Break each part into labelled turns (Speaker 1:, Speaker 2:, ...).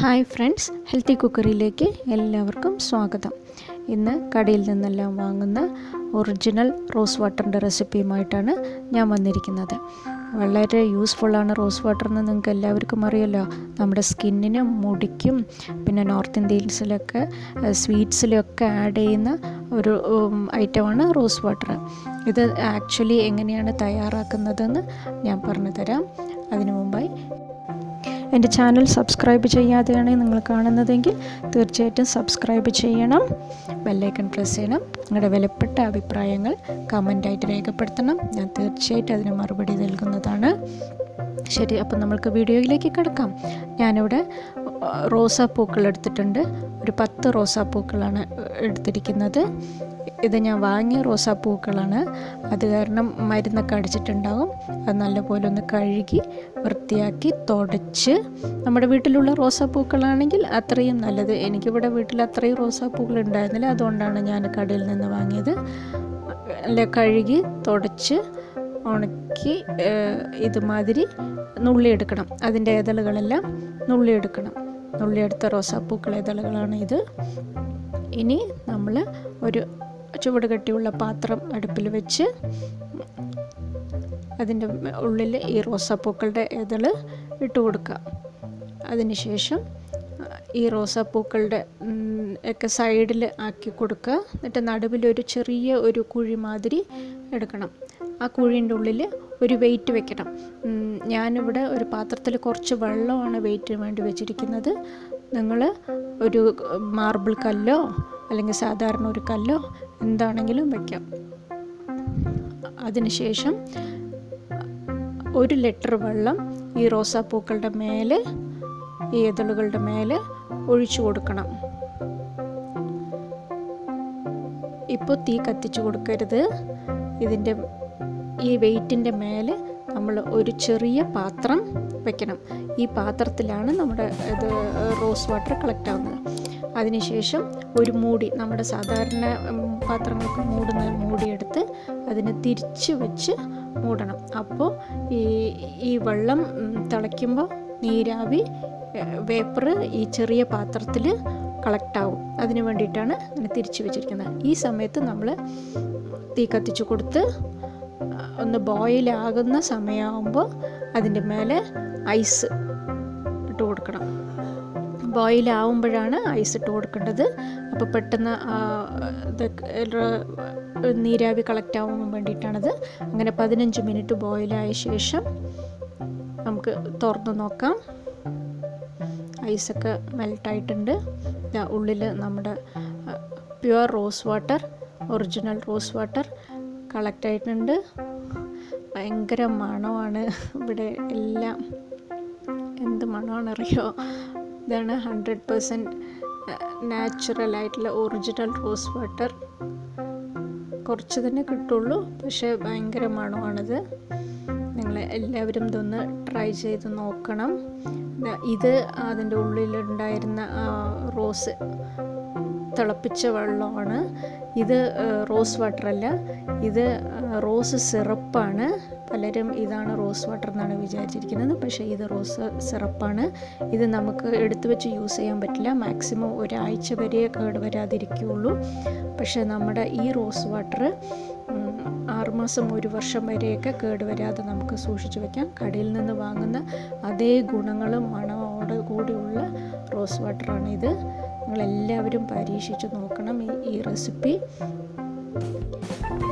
Speaker 1: Hi friends, healthy കുക്കറിയിലേക്ക് എല്ലാവർക്കും സ്വാഗതം. ഇന്ന് കടയിൽ നിന്നെല്ലാം വാങ്ങുന്ന ഒറിജിനൽ റോസ് വാട്ടറിൻ്റെ റെസിപ്പിയുമായിട്ടാണ് ഞാൻ വന്നിരിക്കുന്നത്. വളരെ യൂസ്ഫുള്ളാണ് റോസ് വാട്ടർ എന്ന് നിങ്ങൾക്ക് എല്ലാവർക്കും അറിയാമല്ലോ. നമ്മുടെ സ്കിന്നിനും മുടിക്കും പിന്നെ നോർത്ത് ഇന്ത്യൻസിലൊക്കെ സ്വീറ്റ്സിലൊക്കെ ആഡ് ചെയ്യുന്ന ഒരു ഐറ്റമാണ് റോസ് വാട്ടർ. ഇത് ആക്ച്വലി എങ്ങനെയാണ് തയ്യാറാക്കുന്നതെന്ന് ഞാൻ പറഞ്ഞു തരാം. അതിനു മുമ്പായി എൻ്റെ ചാനൽ സബ്സ്ക്രൈബ് ചെയ്യാതെയാണ് നിങ്ങൾ കാണുന്നതെങ്കിൽ തീർച്ചയായിട്ടും സബ്സ്ക്രൈബ് ചെയ്യണം, ബെല്ലൈക്കൺ പ്രസ് ചെയ്യണം. നിങ്ങളുടെ വിലപ്പെട്ട അഭിപ്രായങ്ങൾ കമൻ്റായിട്ട് രേഖപ്പെടുത്തണം. ഞാൻ തീർച്ചയായിട്ടും അതിന് മറുപടി നൽകുന്നതാണ്. ശരി, അപ്പോൾ നമുക്ക് വീഡിയോയിലേക്ക് കിടക്കാം. ഞാനിവിടെ റോസാപ്പൂക്കൾ എടുത്തിട്ടുണ്ട്. ഒരു 10 റോസാപ്പൂക്കളാണ് എടുത്തിരിക്കുന്നത്. ഇത് ഞാൻ വാങ്ങിയ റോസാപ്പൂക്കളാണ്. അത് കാരണം മരുന്നൊക്കെ അടിച്ചിട്ടുണ്ടാകും. അത് നല്ലപോലെ ഒന്ന് കഴുകി വൃത്തിയാക്കി തുടച്ച്, നമ്മുടെ വീട്ടിലുള്ള റോസാപ്പൂക്കളാണെങ്കിൽ അത്രയും നല്ലത്. എനിക്കിവിടെ വീട്ടിൽ അത്രയും റോസാപ്പൂക്കൾ ഉണ്ടായിരുന്നില്ല, അതുകൊണ്ടാണ് ഞാൻ കടയിൽ നിന്ന് വാങ്ങിയത്. അല്ല, കഴുകി തുടച്ച് ഉണക്കി ഇതുമാതിരി നുള്ളിയെടുക്കണം. അതിൻ്റെ ഇതളുകളെല്ലാം നുള്ളിയെടുക്കണം. നുള്ളിയെടുത്ത റോസാപ്പൂക്കൾ ഇതളുകളാണ് ഇത്. ഇനി നമ്മൾ ഒരു ചുവട് കട്ടിയുള്ള പാത്രം അടുപ്പിൽ വെച്ച് അതിൻ്റെ ഉള്ളിൽ ഈ റോസാപ്പൂക്കളുടെ ഇതൾ ഇട്ട് കൊടുക്കുക. അതിനുശേഷം ഈ റോസാപ്പൂക്കളുടെ ഒക്കെ സൈഡിൽ ആക്കി കൊടുക്കുക. എന്നിട്ട് നടുവിലൊരു ചെറിയ ഒരു കുഴി മാതിരി എടുക്കണം. ആ കുഴീൻ്റെ ഉള്ളിൽ ഒരു വെയിറ്റ് വെക്കണം. ഞാനിവിടെ ഒരു പാത്രത്തിൽ കുറച്ച് വെള്ളമാണ് വെയിറ്റിന് വേണ്ടി വെച്ചിരിക്കുന്നത്. നിങ്ങൾ ഒരു മാർബിൾ കല്ലോ അല്ലെങ്കിൽ സാധാരണ ഒരു കല്ലോ എന്താണെങ്കിലും വയ്ക്കാം. അതിനുശേഷം 1 ലിറ്റർ വെള്ളം ഈ റോസാപ്പൂക്കളുടെ മേലെ, ഈ ഇതളുകളുടെ മേലെ ഒഴിച്ചു കൊടുക്കണം. ഇപ്പോൾ തീ കത്തിച്ചു കൊടുക്കരുത്. ഇതിൻ്റെ ഈ വെയിറ്റിൻ്റെ മേലെ നമ്മൾ ഒരു ചെറിയ പാത്രം വെക്കണം. ഈ പാത്രത്തിലാണ് നമ്മുടെ ഇത് റോസ് വാട്ടർ കളക്ട് ആവുന്നത്. അതിനുശേഷം ഒരു മൂടി, നമ്മുടെ സാധാരണ പാത്രങ്ങൾക്ക് മൂടുന്ന മൂടിയെടുത്ത് അതിനെ തിരിച്ച് വെച്ച് മൂടണം. അപ്പോൾ ഈ വെള്ളം തിളയ്ക്കുമ്പോൾ നീരാവി വേപ്പർ ഈ ചെറിയ പാത്രത്തിൽ കളക്ട് ആവും. അതിന് വേണ്ടിയിട്ടാണ് അങ്ങനെ തിരിച്ച് വെച്ചിരിക്കുന്നത്. ഈ സമയത്ത് നമ്മൾ തീ കത്തിച്ച് കൊടുത്ത് ഒന്ന് ബോയിലാകുന്ന സമയമാകുമ്പോൾ അതിൻ്റെ മേലെ ഐസ് ഇട്ട് കൊടുക്കണം. ബോയിലാവുമ്പോഴാണ് ഐസ് ഇട്ട് കൊടുക്കേണ്ടത്. അപ്പോൾ പെട്ടെന്ന് നീരാവി കളക്ട് ആവാൻ വേണ്ടിയിട്ടാണത്. അങ്ങനെ 15 മിനിറ്റ് ബോയിലായ ശേഷം നമുക്ക് തുറന്ന് നോക്കാം. ഐസൊക്കെ മെൽട്ടായിട്ടുണ്ട്. ഉള്ളിൽ നമ്മുടെ pure rose water, original rose water collect ആയിട്ടുണ്ട്. ഭയങ്കര മണമാണ് ഇവിടെ എല്ലാം. എന്ത് മണമാണെന്നറിയോ? ഇതാണ് 100% നാച്ചുറൽ ആയിട്ടുള്ള ഒറിജിനൽ റോസ് വാട്ടർ. കുറച്ച് തന്നെ കിട്ടുള്ളൂ, പക്ഷേ ഭയങ്കര മണമാണിത്. നിങ്ങൾ എല്ലാവരും ഇതൊന്ന് ട്രൈ ചെയ്ത് നോക്കണം. ഇത് അതിൻ്റെ ഉള്ളിലുണ്ടായിരുന്ന റോസ് തിളപ്പിച്ച വെള്ളമാണ്. ഇത് റോസ് വാട്ടറല്ല, ഇത് റോസ് സിറപ്പാണ്. പലരും ഇതാണ് റോസ് വാട്ടർ എന്നാണ് വിചാരിച്ചിരിക്കുന്നത്, പക്ഷേ ഇത് റോസ് സിറപ്പാണ്. ഇത് നമുക്ക് എടുത്തു വെച്ച് യൂസ് ചെയ്യാൻ പറ്റില്ല. മാക്സിമം ഒരാഴ്ച വരെ കേടുവരാതിരിക്കുകയുള്ളൂ. പക്ഷേ നമ്മുടെ ഈ റോസ് വാട്ടർ 6 മാസം 1 വർഷം വരെയൊക്കെ കേടുവരാതെ നമുക്ക് സൂക്ഷിച്ചു വയ്ക്കാം. കടയിൽ നിന്ന് വാങ്ങുന്ന അതേ ഗുണങ്ങളും മണമോട് കൂടിയുള്ള റോസ് വാട്ടറാണിത്. നിങ്ങളെല്ലാവരും പരീക്ഷിച്ച് നോക്കണം ഈ റെസിപ്പി.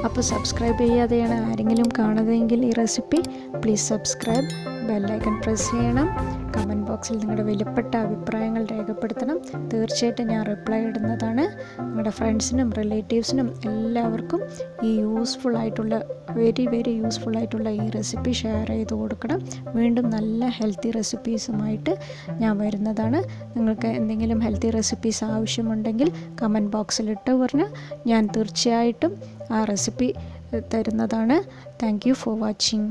Speaker 1: അപ്പോൾ സബ്സ്ക്രൈബ് ചെയ്യാതെയാണ് ആരെങ്കിലും കാണുന്നതെങ്കിൽ ഈ recipe please subscribe, bell icon press ചെയ്യണം. കമൻറ്റ് ബോക്സിൽ നിങ്ങളുടെ വിലപ്പെട്ട അഭിപ്രായങ്ങൾ രേഖപ്പെടുത്തണം. തീർച്ചയായിട്ടും ഞാൻ റിപ്ലൈ ഇടുന്നതാണ്. നിങ്ങളുടെ ഫ്രണ്ട്സിനും റിലേറ്റീവ്സിനും എല്ലാവർക്കും ഈ വെരി യൂസ്ഫുൾ ആയിട്ടുള്ള ഈ റെസിപ്പി ഷെയർ ചെയ്ത് കൊടുക്കണം. വീണ്ടും നല്ല ഹെൽത്തി റെസിപ്പീസുമായിട്ട് ഞാൻ വരുന്നതാണ്. നിങ്ങൾക്ക് എന്തെങ്കിലും ഹെൽത്തി റെസിപ്പീസ് ആവശ്യമുണ്ടെങ്കിൽ കമൻറ്റ് ബോക്സിലിട്ട് പറഞ്ഞാൽ ഞാൻ തീർച്ചയായിട്ടും ആ റെസിപ്പി തരുന്നതാണ്. Thank you for watching.